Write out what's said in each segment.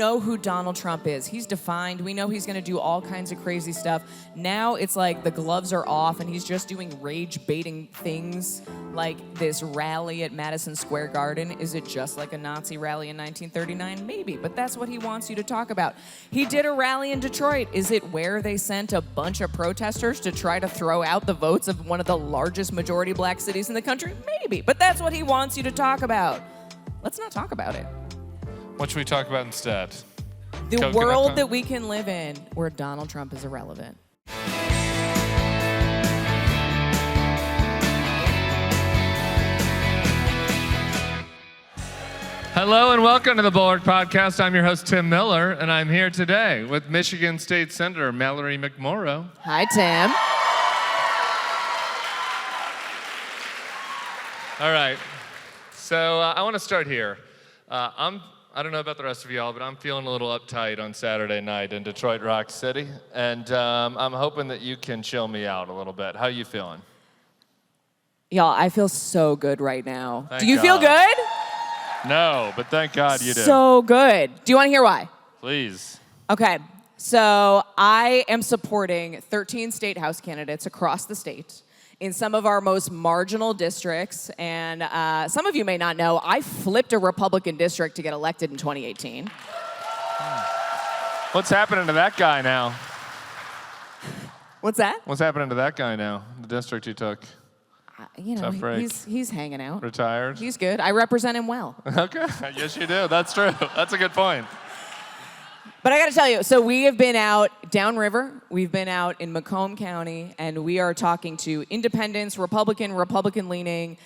know who Donald Trump is. He's defined. We know he's going to do all kinds of crazy stuff. Now it's like the gloves are off and he's just doing rage-baiting things like this rally at Madison Square Garden. Is it just like a Nazi rally in 1939? Maybe, but that's what he wants you to talk about. He did a rally in Detroit. Is it where they sent a bunch of protesters to try to throw out the votes of one of the largest majority black cities in the country? Maybe, but that's what he wants you to talk about. Let's not talk about it. What should we talk about instead? The world that we can live in where Donald Trump is irrelevant. Hello and welcome to the Bulwark Podcast. I'm your host, Tim Miller, and I'm here today with Michigan State Senator Mallory McMorrow. Hi, Tim. All right, so I want to start here. I don't know about the rest of y'all, but I'm feeling a little uptight on Saturday night in Detroit Rock City, and I'm hoping that you can chill me out a little bit. How you feeling? Y'all, I feel so good right now. Thank Do you God. feel good? No, but thank God you do. So good. Do you want to hear why? Please. Okay, so I am supporting 13 state house candidates across the state in some of our most marginal districts, and some of you may not know, I flipped a Republican district to get elected in 2018. What's happening to that guy now? What's that? What's happening to that guy now, the district you took? Tough break. He's hanging out. Retired? He's good. I represent him well. Okay, yes you do. That's true. That's a good point. But I got to tell you, so we have been out downriver, we've been out in Macomb County, and we are talking to independents, Republican-leaning.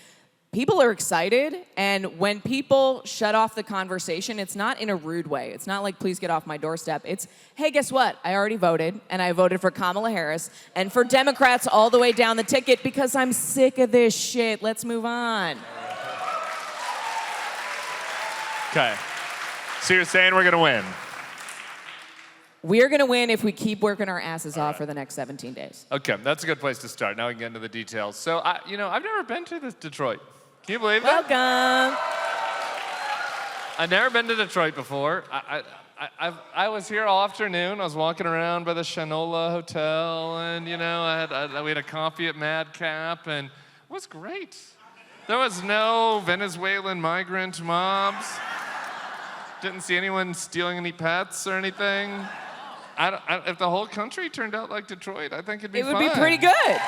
People are excited, and when people shut off the conversation, it's not in a rude way. It's not like, please get off my doorstep. It's, hey, guess what? I already voted, and I voted for Kamala Harris, and for Democrats all the way down the ticket because I'm sick of this shit. Let's move on. Okay, so you're saying we're gonna win? We're going to win if we keep working our asses off for the next 17 days. Okay, that's a good place to start. Now we can get into the details. So, I've never been to this Detroit. Can you believe that? Welcome. I've never been to Detroit before. I was here all afternoon. I was walking around by the Shanola Hotel, and we had a coffee at Madcap, and it was great. There was no Venezuelan migrant mobs. Didn't see anyone stealing any pets or anything. If the whole country turned out like Detroit, I think it'd be fun. It would be pretty good.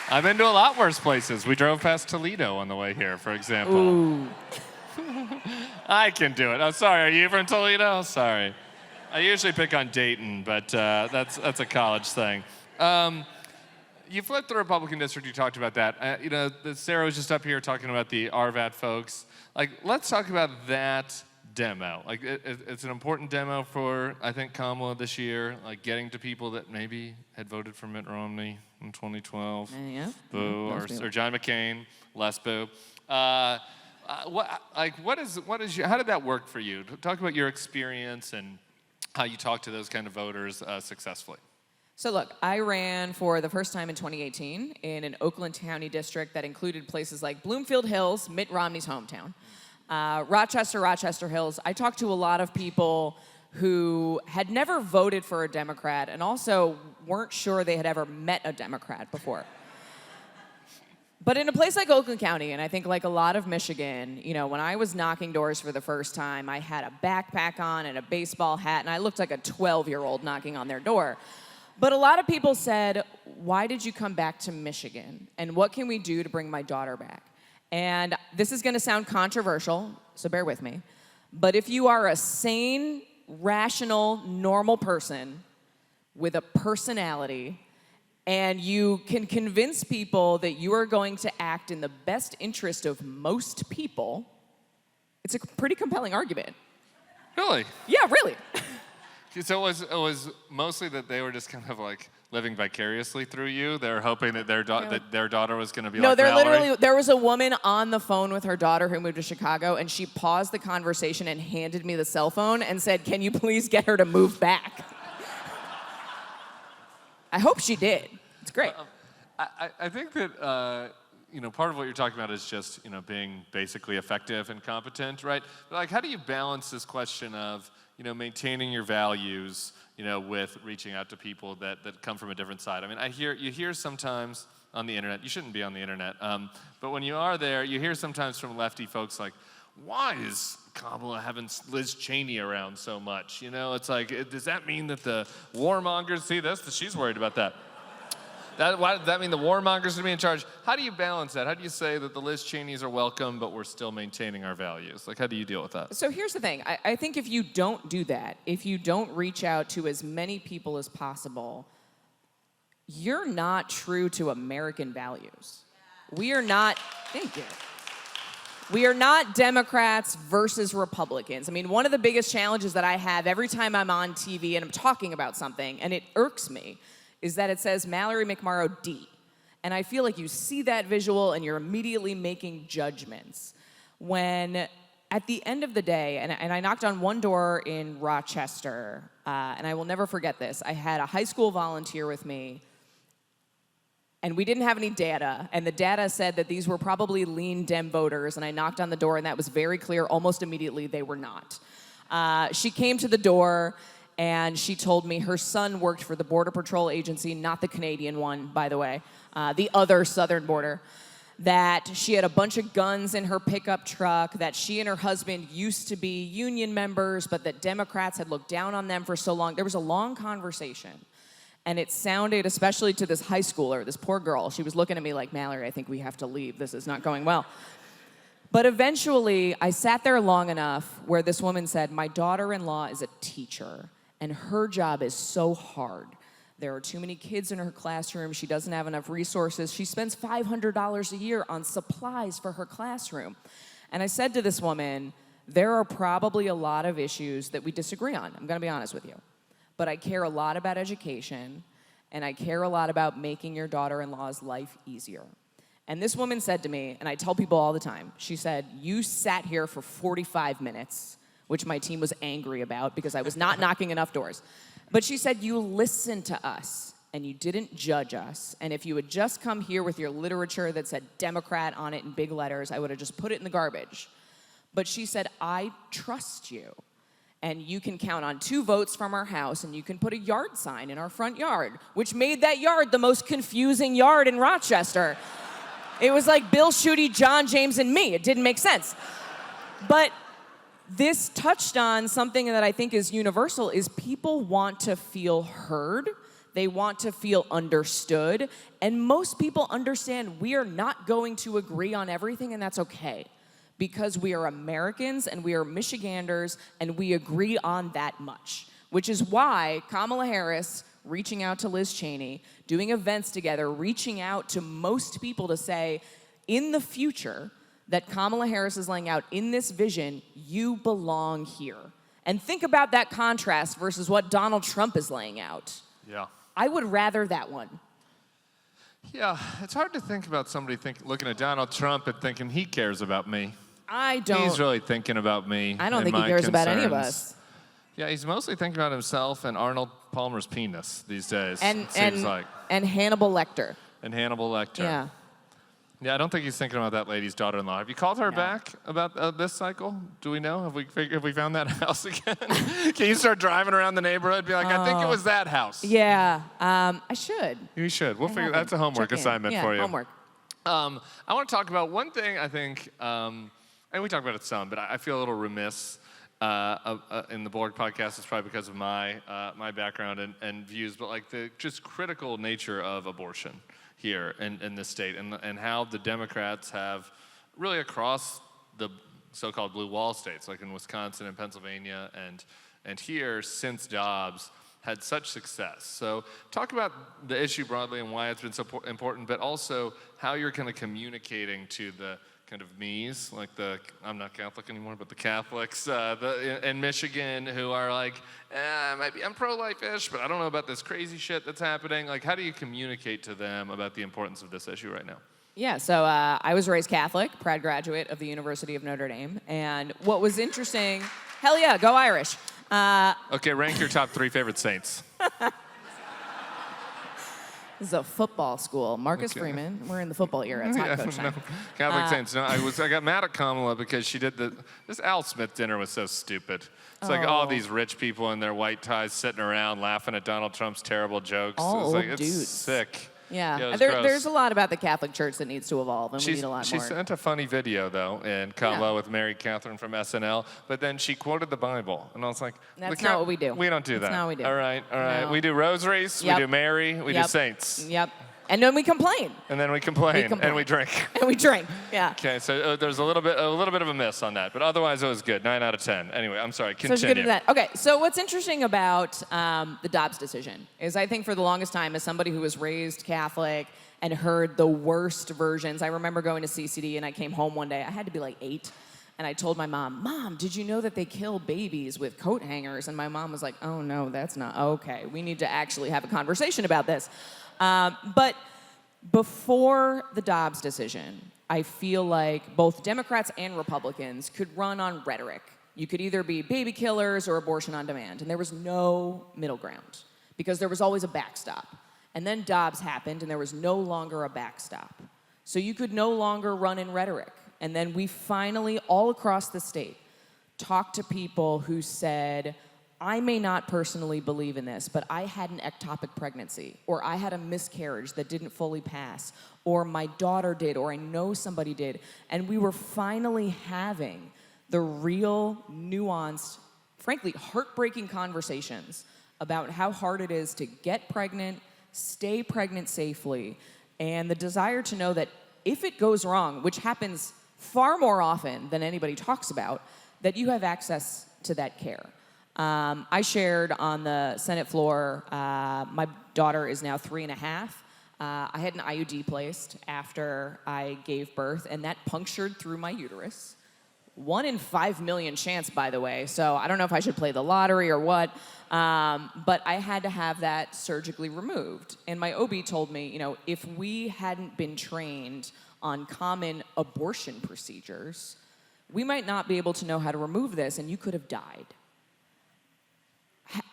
I've been to a lot worse places. We drove past Toledo on the way here, for example. Ooh. I can do it. I'm sorry. Are you from Toledo? Sorry. I usually pick on Dayton, but that's a college thing. You flipped the Republican district. You talked about that. Sarah was just up here talking about the RVAT folks. Let's talk about that demo. It's an important demo for, I think, Kamala this year. Getting to people that maybe had voted for Mitt Romney in 2012. Yeah. Boo. Or John McCain. Less boo. How did that work for you? Talk about your experience and how you talk to those kind of voters successfully. So look, I ran for the first time in 2018 in an Oakland County district that included places like Bloomfield Hills, Mitt Romney's hometown, Rochester Hills. I talked to a lot of people who had never voted for a Democrat and also weren't sure they had ever met a Democrat before. But in a place like Oakland County, and I think like a lot of Michigan, when I was knocking doors for the first time, I had a backpack on and a baseball hat, and I looked like a 12-year-old knocking on their door. But a lot of people said, why did you come back to Michigan? And what can we do to bring my daughter back? And this is gonna sound controversial, so bear with me. But if you are a sane, rational, normal person with a personality, and you can convince people that you are going to act in the best interest of most people, it's a pretty compelling argument. Really? Yeah, really. So it was mostly that they were just kind of living vicariously through you. They were hoping that their daughter was going to be like Mallory. There was a woman on the phone with her daughter who moved to Chicago, and she paused the conversation and handed me the cell phone and said, "Can you please get her to move back?" I hope she did. It's great. I think that part of what you're talking about is just, being basically effective and competent, right? But like, how do you balance this question of, maintaining your values, with reaching out to people that come from a different side? I mean, you hear sometimes on the internet, you shouldn't be on the internet, but when you are there, you hear sometimes from lefty folks like, why is Kamala having Liz Cheney around so much? It's like, does that mean that the warmongers see this? That she's worried about that. Why does that mean the warmongers are to be in charge? How do you balance that? How do you say that the Liz Cheneys are welcome, but we're still maintaining our values? Like, how do you deal with that? So here's the thing. I think if you don't do that, if you don't reach out to as many people as possible, you're not true to American values. We are not, thank you. We are not Democrats versus Republicans. I mean, one of the biggest challenges that I have every time I'm on TV and I'm talking about something, and it irks me, is that it says Mallory McMorrow D. And I feel like you see that visual and you're immediately making judgments. When at the end of the day, and I knocked on one door in Rochester, and I will never forget this. I had a high school volunteer with me, and we didn't have any data, and the data said that these were probably lean Dem voters, and I knocked on the door, and that was very clear. Almost immediately, they were not. She came to the door, and she told me her son worked for the Border Patrol Agency, not the Canadian one, by the way, the other southern border, that she had a bunch of guns in her pickup truck, that she and her husband used to be union members, but that Democrats had looked down on them for so long. There was a long conversation, and it sounded, especially to this high schooler, this poor girl, she was looking at me like, Mallory, I think we have to leave. This is not going well. But eventually, I sat there long enough where this woman said, my daughter-in-law is a teacher, and her job is so hard. There are too many kids in her classroom. She doesn't have enough resources. She spends $500 a year on supplies for her classroom. And I said to this woman, there are probably a lot of issues that we disagree on. I'm gonna be honest with you. But I care a lot about education, and I care a lot about making your daughter-in-law's life easier. And this woman said to me, and I tell people all the time, she said, you sat here for 45 minutes, which my team was angry about because I was not knocking enough doors. But she said, you listened to us, and you didn't judge us. And if you had just come here with your literature that said Democrat on it in big letters, I would have just put it in the garbage. But she said, I trust you. And you can count on 2 votes from our house, and you can put a yard sign in our front yard, which made that yard the most confusing yard in Rochester. It was like Bill Schuette, John James, and me. It didn't make sense. But this touched on something that I think is universal, is people want to feel heard. They want to feel understood. And most people understand we are not going to agree on everything, and that's okay. Because we are Americans and we are Michiganders, and we agree on that much. Which is why Kamala Harris reaching out to Liz Cheney, doing events together, reaching out to most people to say, in the future, that Kamala Harris is laying out in this vision, you belong here. And think about that contrast versus what Donald Trump is laying out. Yeah. I would rather that one. Yeah, it's hard to think about somebody looking at Donald Trump and thinking he cares about me. I don't. He's really thinking about me. I don't and think he my cares about any of concerns. us. Yeah, he's mostly thinking about himself and Arnold Palmer's penis these days, And it seems like. And Hannibal Lecter. And Hannibal Lecter. Yeah. Yeah, I don't think he's thinking about that lady's daughter-in-law. Have you called her back about this cycle? Do we know? Have we found that house again? Can you start driving around the neighborhood and be like, I think it was that house? Yeah, I should. You should. We'll figure. That's a homework assignment for you. Homework. I want to talk about one thing I think, and we talk about it some, but I feel a little remiss in the Bulwark podcast. It's probably because of my background and views, but like the just critical nature of abortion here in this state, and how the Democrats have really across the so-called blue wall states, like in Wisconsin and Pennsylvania and here since Dobbs, had such success. So talk about the issue broadly and why it's been so important, but also how you're kind of communicating to the kind of me's, like I'm not Catholic anymore, but the Catholics in Michigan who are like, I'm pro-life-ish, but I don't know about this crazy shit that's happening. Like, how do you communicate to them about the importance of this issue right now? Yeah, so I was raised Catholic, proud graduate of the University of Notre Dame, and what was interesting, hell yeah, go Irish. Okay, rank your top 3 favorite saints. This is a football school. Marcus Freeman, we're in the football era. It's hot coach time. Catholic saints. No, I got mad at Kamala because she did this Al Smith dinner was so stupid. It's like all these rich people in their white ties sitting around laughing at Donald Trump's terrible jokes. All it's old dudes. sick. Yeah, it was gross. there's a lot about the Catholic Church that needs to evolve, and we need a lot She more. sent a funny video, though, in combo with Mary Catherine from SNL, but then she quoted the Bible, and I was like, That's not what we do. We don't do that. That's not what we do. All right. No. We do rosaries, we do Mary, we do saints. Yep. And then we complain. And then we complain. And we drink. And we drink, yeah. Okay, so there's a little bit of a miss on that, but otherwise it was good. 9 out of 10. Anyway, I'm sorry. Continue. So it's good at that. Okay, so what's interesting about the Dobbs decision is I think for the longest time, as somebody who was raised Catholic and heard the worst versions, I remember going to CCD and I came home one day. I had to be like 8. And I told my mom, Mom, did you know that they kill babies with coat hangers? And my mom was like, oh, no, that's not okay. We need to actually have a conversation about this. But before the Dobbs decision, I feel like both Democrats and Republicans could run on rhetoric. You could either be baby killers or abortion on demand. And there was no middle ground because there was always a backstop. And then Dobbs happened and there was no longer a backstop. So you could no longer run in rhetoric. And then we finally, all across the state, talked to people who said, I may not personally believe in this, but I had an ectopic pregnancy, or I had a miscarriage that didn't fully pass, or my daughter did, or I know somebody did. And we were finally having the real, nuanced, frankly, heartbreaking conversations about how hard it is to get pregnant, stay pregnant safely, and the desire to know that if it goes wrong, which happens far more often than anybody talks about, that you have access to that care. I shared on the Senate floor, my daughter is now 3.5. I had an IUD placed after I gave birth, and that punctured through my uterus. 1 in 5 million chance, by the way, so I don't know if I should play the lottery or what, but I had to have that surgically removed. And my OB told me, if we hadn't been trained on common abortion procedures, we might not be able to know how to remove this, and you could have died.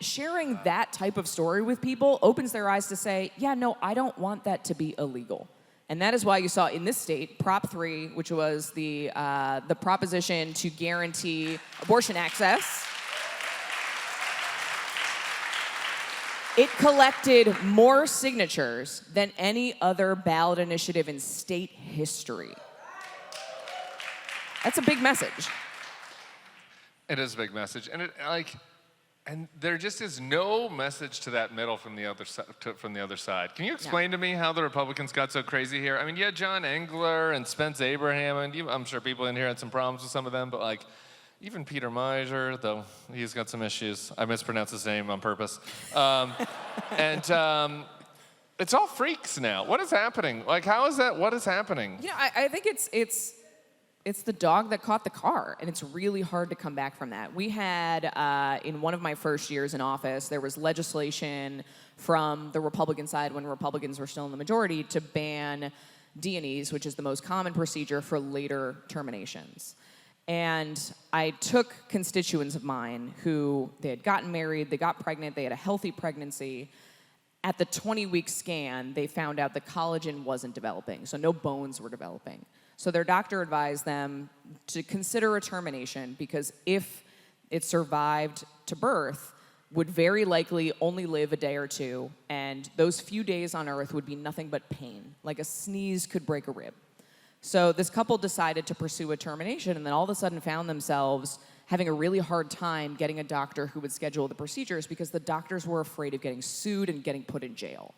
Sharing that type of story with people opens their eyes to say, yeah, no, I don't want that to be illegal. And that is why you saw in this state, Prop 3, which was the proposition to guarantee abortion access. It collected more signatures than any other ballot initiative in state history. That's a big message. It is a big message, and there just is no message to that middle from the other side. Can you explain to me how the Republicans got so crazy here? I mean, you had John Engler and Spence Abraham, and I'm sure people in here had some problems with some of them, but even Peter Meijer, though he's got some issues. I mispronounced his name on purpose. It's all freaks now. What is happening? How is that? What is happening? I think it's the dog that caught the car, and it's really hard to come back from that. We had, in one of my first years in office, there was legislation from the Republican side when Republicans were still in the majority to ban D&Es, which is the most common procedure for later terminations. And I took constituents of mine who they had gotten married, they got pregnant, they had a healthy pregnancy. At the 20-week scan, they found out the collagen wasn't developing, so no bones were developing. So their doctor advised them to consider a termination because if it survived to birth, would very likely only live a day or two, and those few days on Earth would be nothing but pain, like a sneeze could break a rib. So this couple decided to pursue a termination, and then all of a sudden found themselves having a really hard time getting a doctor who would schedule the procedures because the doctors were afraid of getting sued and getting put in jail.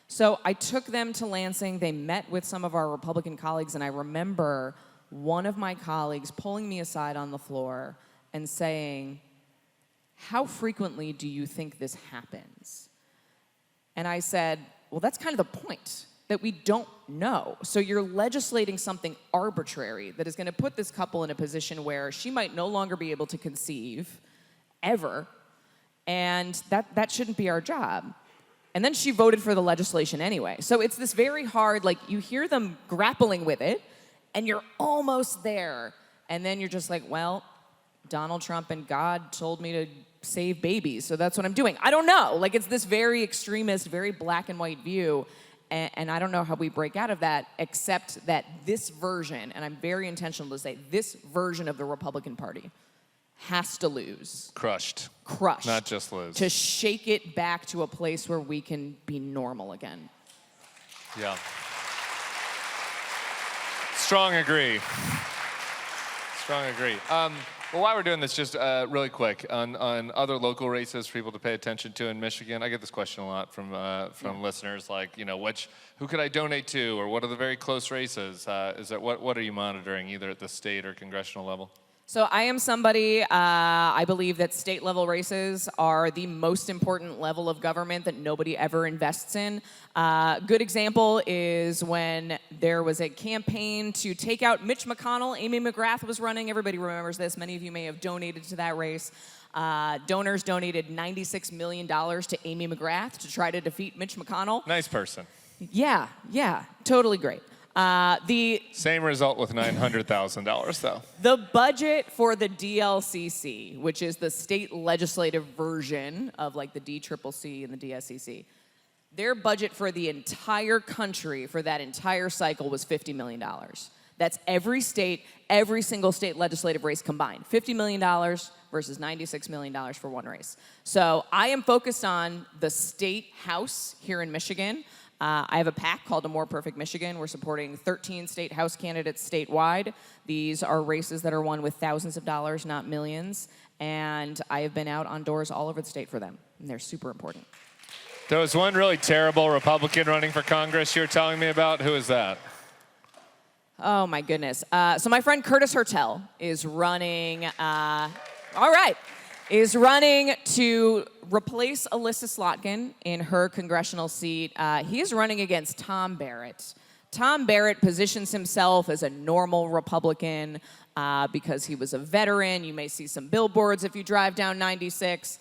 So I took them to Lansing. They met with some of our Republican colleagues, and I remember one of my colleagues pulling me aside on the floor and saying, how frequently do you think this happens? And I said, well, that's kind of the point, that we don't know. So you're legislating something arbitrary that is going to put this couple in a position where she might no longer be able to conceive, ever, and that shouldn't be our job. And then she voted for the legislation anyway. So it's this very hard, you hear them grappling with it, and you're almost there. And then you're just like, well, Donald Trump and God told me to save babies, so that's what I'm doing. I don't know. Like, it's this very extremist, very black and white view, and I don't know how we break out of that, except that this version, and I'm very intentional to say, this version of the Republican Party has to lose. Crushed. Not just lose. To shake it back to a place where we can be normal again. Yeah. Strong agree. Well, while we're doing this, just really quick, on other local races for people to pay attention to in Michigan, I get this question a lot from listeners, like, who could I donate to, or what are the very close races? What are you monitoring, either at the state or congressional level? So I am somebody, I believe that state level races are the most important level of government that nobody ever invests in. Good example is when there was a campaign to take out Mitch McConnell. Amy McGrath was running. Everybody remembers this. Many of you may have donated to that race. Donors donated $96 million to Amy McGrath to try to defeat Mitch McConnell. Nice person. Yeah, totally great. Same result with $900,000, though. The budget for the DLCC, which is the state legislative version of like the DCCC and the DSCC, their budget for the entire country for that entire cycle was $50 million. That's every state, every single state legislative race combined. $50 million versus $96 million for one race. So I am focused on the state house here in Michigan. I have a PAC called A More Perfect Michigan. We're supporting 13 state house candidates statewide. These are races that are won with thousands of dollars, not millions. And I have been out on doors all over the state for them. And they're super important. There was one really terrible Republican running for Congress you were telling me about. Who is that? Oh, my goodness. So my friend Curtis Hertel is running, is running to replace Alyssa Slotkin in her congressional seat. He is running against Tom Barrett. Tom Barrett positions himself as a normal Republican because he was a veteran. You may see some billboards if you drive down 96.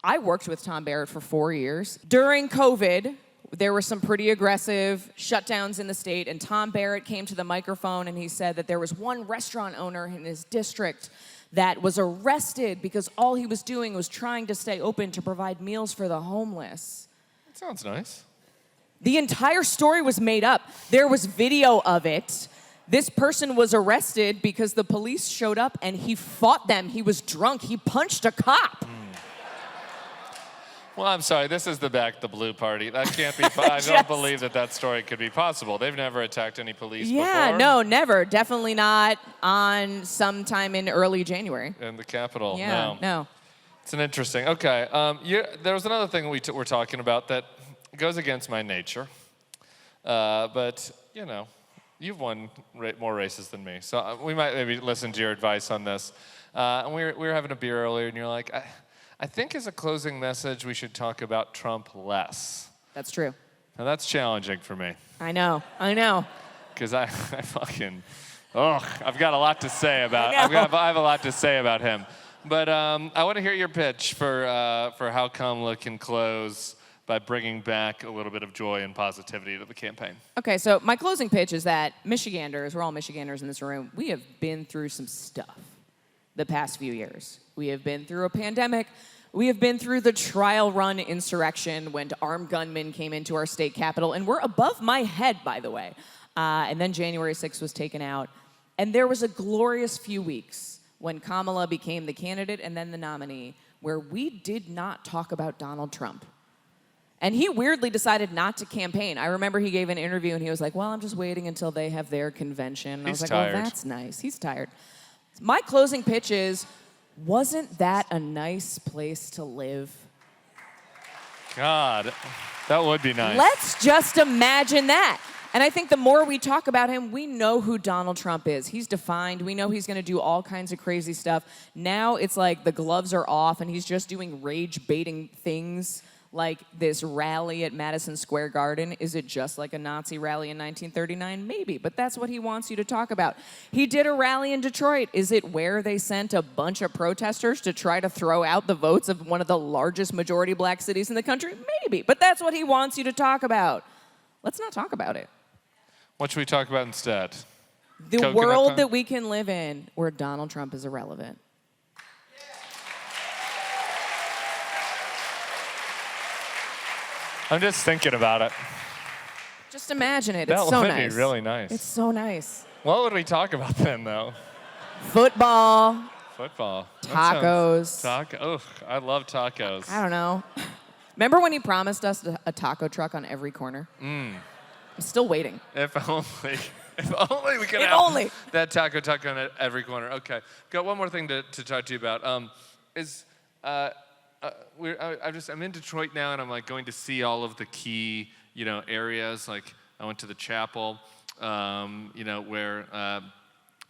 I worked with Tom Barrett for 4 years. During COVID, there were some pretty aggressive shutdowns in the state, and Tom Barrett came to the microphone and he said that there was one restaurant owner in his district that was arrested because all he was doing was trying to stay open to provide meals for the homeless. That sounds nice. The entire story was made up. There was video of it. This person was arrested because the police showed up and he fought them. He was drunk. He punched a cop. Well, I'm sorry. This is the Back the Blue party. That can't be. I don't believe that story could be possible. They've never attacked any police before. Yeah, no, never. Definitely not on sometime in early January. In the Capitol. Yeah, no. It's an interesting. Okay. There was another thing we're talking about that goes against my nature. But you've won more races than me, so we might maybe listen to your advice on this. And we were having a beer earlier, and you're like, I think as a closing message, we should talk about Trump less. That's true. Now, that's challenging for me. I know. Because I I've got a lot to say about. I have a lot to say about him. But I want to hear your pitch for how Kamala can close by bringing back a little bit of joy and positivity to the campaign. Okay, so my closing pitch is that Michiganders, we're all Michiganders in this room, we have been through some stuff the past few years. We have been through a pandemic. We have been through the trial run insurrection when armed gunmen came into our state capitol, and we're above my head, by the way. And then January 6th was taken out. And there was a glorious few weeks when Kamala became the candidate and then the nominee where we did not talk about Donald Trump. And he weirdly decided not to campaign. I remember he gave an interview and he was like, well, I'm just waiting until they have their convention. And I was like, tired. oh, that's nice. He's tired. My closing pitch is, wasn't that a nice place to live? God, that would be nice. Let's just imagine that. And I think the more we talk about him, we know who Donald Trump is. He's defined. We know he's going to do all kinds of crazy stuff. Now it's like the gloves are off and he's just doing rage-baiting things like this rally at Madison Square Garden. Is it just like a Nazi rally in 1939? Maybe, but that's what he wants you to talk about. He did a rally in Detroit. Is it where they sent a bunch of protesters to try to throw out the votes of one of the largest majority black cities in the country? Maybe, but that's what he wants you to talk about. Let's not talk about it. What should we talk about instead? The world that we can live in where Donald Trump is irrelevant. I'm just thinking about it. Just imagine it. That It's so would nice. be really nice. It's so nice. What would we talk about then, though? Football, Football. tacos. Oh, I love tacos. I don't know. Remember when he promised us a taco truck on every corner? I'm still waiting. If only. If only we could If have only. that taco truck on every corner. Okay. Got one more thing to talk to you about. I'm in Detroit now, and I'm like going to see all of the key, areas. Like I went to the chapel, where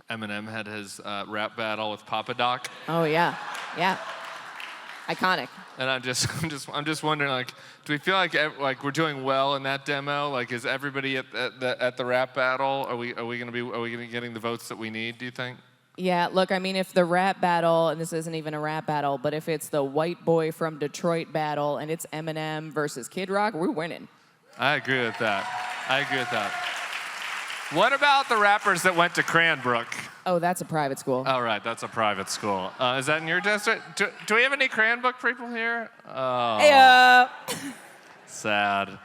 Eminem had his rap battle with Papa Doc. Oh yeah, yeah. Iconic. And I'm just wondering, like, do we feel like we're doing well in that demo? Like, is everybody at the rap battle? Are we gonna be getting the votes that we need? Do you think? Yeah, look, I mean, if the rap battle, and this isn't even a rap battle, but if it's the white boy from Detroit battle and it's Eminem versus Kid Rock, we're winning. I agree with that. What about the rappers that went to Cranbrook? Oh, that's a private school. All right, that's a private school. Is that in your district? Do we have any Cranbrook people here? Oh, Hey, sad.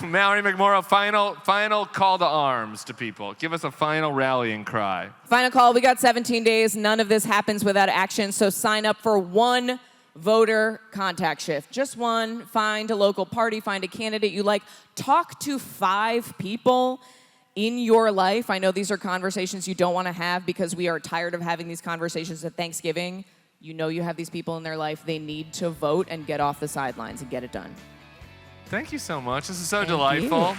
Mallory McMorrow, final call to arms to people. Give us a final rallying cry. Final call. We got 17 days. None of this happens without action. So sign up for one voter contact shift. Just one. Find a local party. Find a candidate you like. Talk to 5 people in your life. I know these are conversations you don't want to have because we are tired of having these conversations at Thanksgiving. You know you have these people in their life. They need to vote and get off the sidelines and get it done. Thank you so much. This is so delightful. You.